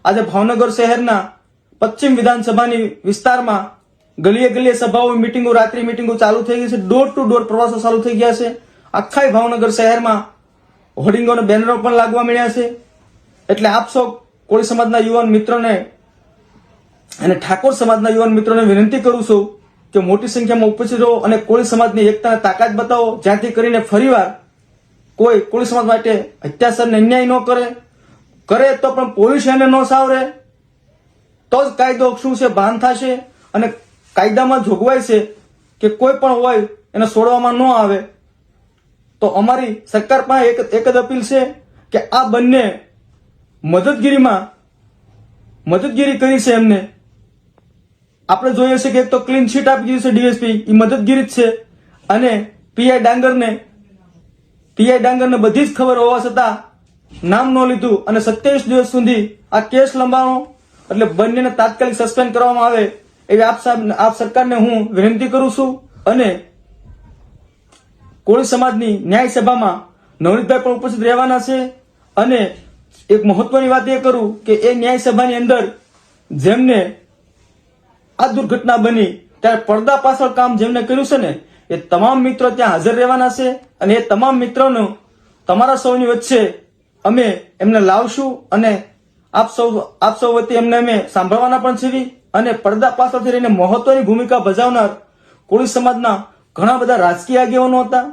આજે ભાવનગર શહેરના પશ્ચિમ વિધાનસભાની વિસ્તારમાં ગલીએ ગલીએ સભાઓ, મિટિંગો, રાત્રિ મિટિંગો ચાલુ થઈ ગઈ છે. ડોર ટુ ડોર પ્રવાસો ચાલુ થઈ ગયા છે. આખા ભાવનગર શહેરમાં હોર્ડિંગો અને બેનરો પણ લાગવા મળ્યા છે. એટલે આપ સૌ કોળી સમાજના યુવાન મિત્રોને અને ઠાકોર સમાજના યુવાન મિત્રોને વિનંતી કરું છું કે મોટી સંખ્યામાં ઉપસ્થિત રહો અને કોળી સમાજની એકતાને તાકાત બતાવો, જ્યાંથી કરીને ફરીવાર કોઈ કોળી સમાજ માટે અત્યાચાર ને અન્યાય ન કરે તો પણ પોલીસ એને ન સાવરે તો જ કાયદો શું છે ભાન થશે. અને કાયદામાં જોગવાઈ છે કે કોઈ પણ હોય એને છોડવામાં ન આવે. તો અમારી સરકાર પાસે એક જ અપીલ છે કે આ બંને મદદગીરી કરી છે. એમને આપણે જોઈએ છે કે એક તો ક્લીન ચીટ આપી દીધી છે ડીએસપી, એ મદદગીરી જ છે. અને પીઆઈ ડાંગરને બધી જ ખબર હોવા છતાં નામ ન લીધું અને 27 દિવસ સુધી આ કેસ લંબાણો. એટલે બંનેને તાત્કાલિક સસ્પેન્ડ કરવામાં આવે એવી આપ સરકારને હું વિનંતી કરું છું. અને કોળી સમાજની ન્યાય સભામાં નવનીતભાઈ પણ ઉપસ્થિત રહેવાના છે. અને એક મહત્વની વાત એ કરું કે એ ન્યાય સભાની અંદર જેમને આ દુર્ઘટના બની ત્યારે પડદા પાછળ કામ જેમને કર્યું છે ને એ તમામ મિત્રો ત્યાં હાજર રહેવાના છે. અને એ તમામ મિત્રોનું તમારા સૌની વચ્ચે અમે એમને લાવશું અને આપ સૌ વતી એમને અમે સાંભળવાના પણ છીએ. અને પડદા પાછળથી રહીને મહત્વની ભૂમિકા ભજવનાર કોળી સમાજના ઘણા બધા રાજકીય આગેવાનો હતા,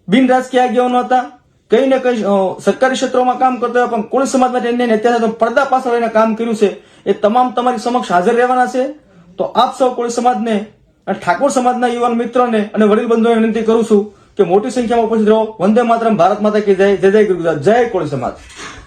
બિન રાજકીય આગેવાનો હતા, કઈ ને કઈ સરકારી ક્ષેત્રોમાં કામ કરતા હતા, પણ કોળી સમાજ માટે અત્યારે પડદા પાછળ રહીને કામ કર્યું છે. એ તમામ તમારી સમક્ષ હાજર રહેવાના છે. તો આપ સૌ કોળી સમાજને અને ઠાકોર સમાજના યુવાન મિત્રોને અને વડીલ બંધુઓને વિનંતી કરું છું કે મોટી સંખ્યામાં ઉપસ્થિત રહો. વંદે માતરમ, ભારત માતા કી જય, જય જય ગુજરાત, જય કોળી સમાજ.